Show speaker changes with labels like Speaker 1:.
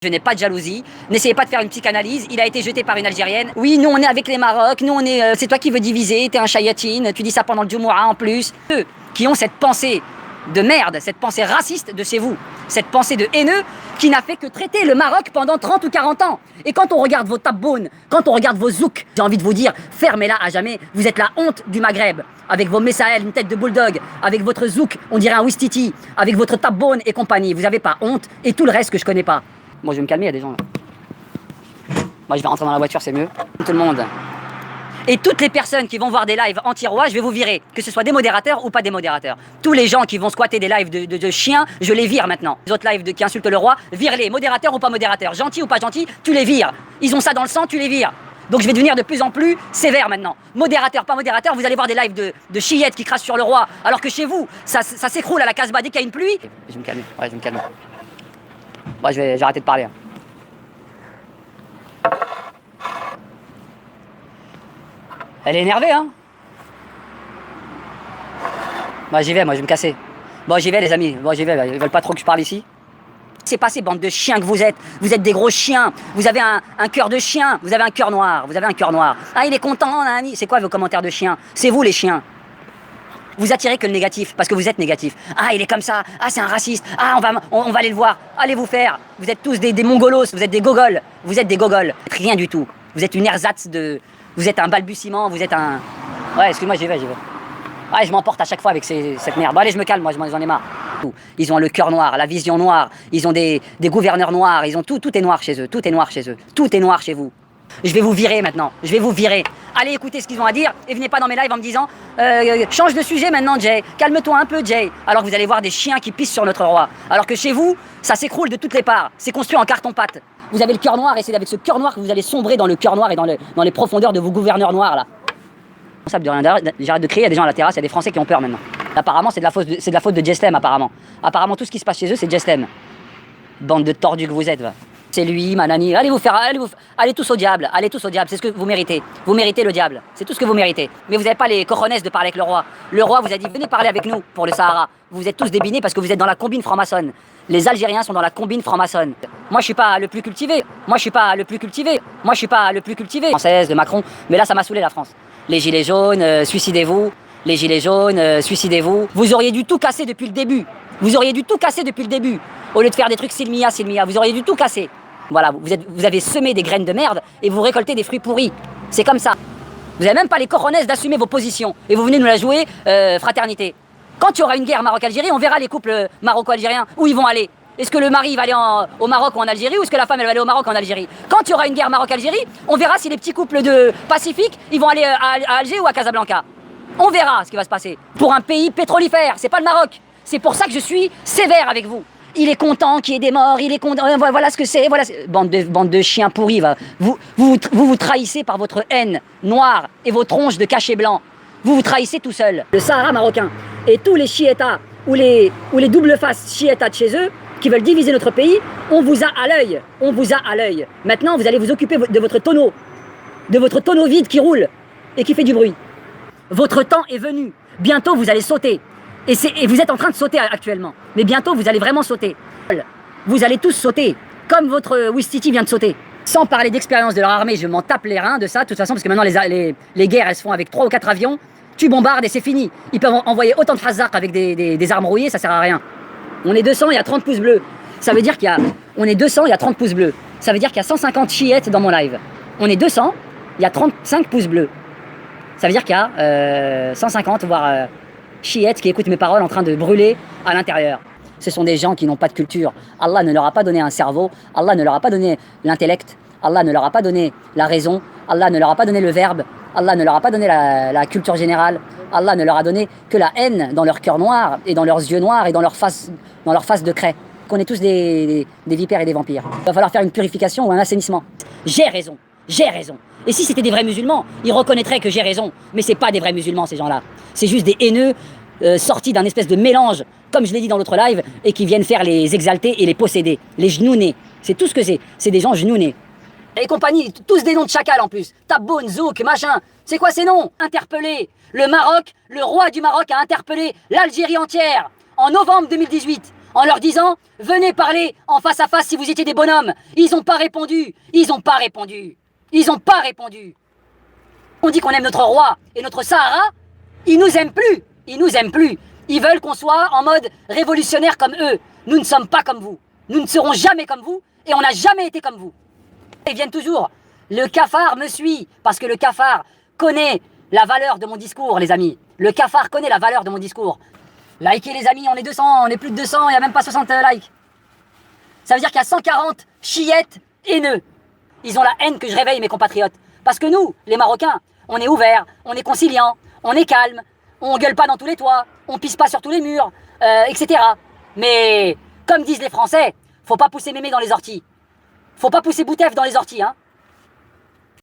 Speaker 1: Je n'ai pas de jalousie, n'essayez pas de faire une psychanalyse, il a été jeté par une Algérienne. Oui, nous on est avec les Maroc, nous on est... c'est toi qui veux diviser, t'es un chayatine, tu dis ça pendant le Jumu'ah en plus. Eux qui ont cette pensée de merde, cette pensée raciste de chez vous, cette pensée de haineux qui n'a fait que traiter le Maroc pendant 30 ou 40 ans. Et quand on regarde vos tabboun, quand on regarde vos zouks, j'ai envie de vous dire, fermez-la à jamais, vous êtes la honte du Maghreb. Avec vos Messaël, une tête de bulldog, avec votre zouk, on dirait un Ouistiti, avec votre tabboun et compagnie, vous n'avez pas honte, et tout le reste que je connais pas. Moi je vais me calmer, il y a des gens là. Moi je vais rentrer dans la voiture, c'est mieux. Tout le monde. Et toutes les personnes qui vont voir des lives anti-roi, je vais vous virer. Que ce soit des modérateurs ou pas des modérateurs. Tous les gens qui vont squatter des lives de chiens, je les vire maintenant. Les autres lives qui insultent le roi, vire-les. Modérateurs ou pas modérateurs. Gentils ou pas gentils, tu les vires. Ils ont ça dans le sang, tu les vires. Donc je vais devenir de plus en plus sévère maintenant. Modérateur, pas modérateur, vous allez voir des lives de chillettes qui crachent sur le roi. Alors que chez vous, ça s'écroule à la Casbah dès qu'il y a une pluie. Je vais me calmer, ouais, je vais me calmer. Moi, je vais arrêter de parler. Elle est énervée, hein. Moi, j'y vais, moi, je vais me casser. Bon, j'y vais, les amis. Bon, j'y vais, ils veulent pas trop que je parle ici. C'est passé, bande de chiens que vous êtes. Vous êtes des gros chiens. Vous avez un cœur de chien. Vous avez un cœur noir. Vous avez un cœur noir. Ah, il est content, hein. C'est quoi vos commentaires de chiens? C'est vous, les chiens. Vous attirez que le négatif, parce que vous êtes négatif. Ah, il est comme ça. Ah, c'est un raciste. Ah, on va aller le voir. Allez vous faire. Vous êtes tous des mongolos. Vous êtes des gogols. Vous êtes des gogols. Rien du tout. Vous êtes une ersatz de... Vous êtes un balbutiement. Vous êtes un... Ouais, excuse-moi, j'y vais. Ouais, je m'emporte à chaque fois avec cette merde. Bon, allez, je me calme, moi, j'en ai marre. Ils ont le cœur noir, la vision noire. Ils ont des gouverneurs noirs. Ils ont tout est noir chez eux. Tout est noir chez eux. Tout est noir chez vous. Je vais vous virer maintenant, je vais vous virer. Allez écoutez ce qu'ils ont à dire et venez pas dans mes lives en me disant change de sujet maintenant Jay, calme-toi un peu Jay. Alors que vous allez voir des chiens qui pissent sur notre roi. Alors que chez vous, ça s'écroule de toutes les parts, c'est construit en carton-pâte. Vous avez le cœur noir et c'est avec ce cœur noir que vous allez sombrer dans le cœur noir et dans les profondeurs de vos gouverneurs noirs là. De rien, j'arrête de crier, il y a des gens à la terrasse, il y a des Français qui ont peur maintenant. Apparemment c'est de la faute de Jestem apparemment. Apparemment tout ce qui se passe chez eux c'est Jestem. Bande de tordus que vous êtes va. C'est lui, Manani, allez tous au diable, c'est ce que vous méritez. Vous méritez le diable, c'est tout ce que vous méritez. Mais vous n'avez pas les cojones de parler avec le roi. Le roi vous a dit, venez parler avec nous pour le Sahara. Vous êtes tous débinés parce que vous êtes dans la combine franc-maçonne. Les Algériens sont dans la combine franc-maçonne. Moi je suis pas le plus cultivé, Française, de Macron, mais là ça m'a saoulé la France. Les gilets jaunes, suicidez-vous, Vous auriez dû tout casser depuis le début. Au lieu de faire des trucs Silmia, vous auriez dû tout casser. Voilà, vous avez semé des graines de merde et vous récoltez des fruits pourris. C'est comme ça. Vous n'avez même pas les cojones d'assumer vos positions. Et vous venez nous la jouer fraternité. Quand il y aura une guerre Maroc-Algérie, on verra les couples maroco-algériens où ils vont aller. Est-ce que le mari va aller au Maroc ou en Algérie ou est-ce que la femme elle va aller au Maroc ou en Algérie? Quand il y aura une guerre Maroc-Algérie, on verra si les petits couples de Pacifique, ils vont aller à Alger ou à Casablanca. On verra ce qui va se passer. Pour un pays pétrolifère, c'est pas le Maroc. C'est pour ça que je suis sévère avec vous. Il est content qu'il y ait des morts, il est content, voilà ce que c'est, Bande de chiens pourris, va. Vous trahissez par votre haine noire et vos tronches de cachet blanc. Vous vous trahissez tout seul. Le Sahara marocain et tous les chiitas ou les double faces chiitas de chez eux qui veulent diviser notre pays, on vous a à l'œil. Maintenant, vous allez vous occuper de votre tonneau vide qui roule et qui fait du bruit. Votre temps est venu. Bientôt, vous allez sauter. Et vous êtes en train de sauter actuellement. Mais bientôt, vous allez vraiment sauter. Vous allez tous sauter, comme votre Ouistiti vient de sauter. Sans parler d'expérience de leur armée, je m'en tape les reins de ça, de toute façon, parce que maintenant, les guerres, elles se font avec 3 ou 4 avions. Tu bombardes et c'est fini. Ils peuvent envoyer autant de Khazars avec des armes rouillées, ça sert à rien. On est 200, il y a 30 pouces bleus. Ça veut dire on est 200, il y a 30 pouces bleus. Ça veut dire qu'il y a 150 chiites dans mon live. On est 200, il y a 35 pouces bleus. Ça veut dire qu'il y a 150, voire... chiites qui écoutent mes paroles en train de brûler à l'intérieur. Ce sont des gens qui n'ont pas de culture. Allah ne leur a pas donné un cerveau, Allah ne leur a pas donné l'intellect, Allah ne leur a pas donné la raison, Allah ne leur a pas donné le verbe, Allah ne leur a pas donné la culture générale, Allah ne leur a donné que la haine dans leur cœur noir et dans leurs yeux noirs et dans leur face de craie. Qu'on est tous des vipères et des vampires. Il va falloir faire une purification ou un assainissement. J'ai raison. Et si c'était des vrais musulmans, ils reconnaîtraient que j'ai raison. Mais c'est pas des vrais musulmans, ces gens-là. C'est juste des haineux sortis d'un espèce de mélange, comme je l'ai dit dans l'autre live, et qui viennent faire les exaltés et les posséder. Les genounés. C'est tout ce que c'est. C'est des gens genounés. Et compagnie, tous des noms de chacal en plus. Tabboun, Zouk, machin. C'est quoi ces noms? Interpellés. Le Maroc, le roi du Maroc a interpellé l'Algérie entière en novembre 2018. en leur disant « Venez parler en face à face si vous étiez des bonhommes ». Ils n'ont pas répondu, ils n'ont pas répondu, ils n'ont pas répondu. On dit qu'on aime notre roi et notre Sahara, ils nous aiment plus, ils nous aiment plus. Ils veulent qu'on soit en mode révolutionnaire comme eux. Nous ne sommes pas comme vous, nous ne serons jamais comme vous et on n'a jamais été comme vous. Ils viennent toujours. Le cafard me suit parce que le cafard connaît la valeur de mon discours, les amis. Le cafard connaît la valeur de mon discours. Likez les amis, on est 200, on est plus de 200, il n'y a même pas 60 likes. Ça veut dire qu'il y a 140 chillettes haineux. Ils ont la haine que je réveille mes compatriotes. Parce que nous, les Marocains, on est ouverts, on est conciliants, on est calme, on gueule pas dans tous les toits, on pisse pas sur tous les murs, etc. Mais, comme disent les Français, faut pas pousser mémé dans les orties. Faut pas pousser Boutef dans les orties, hein.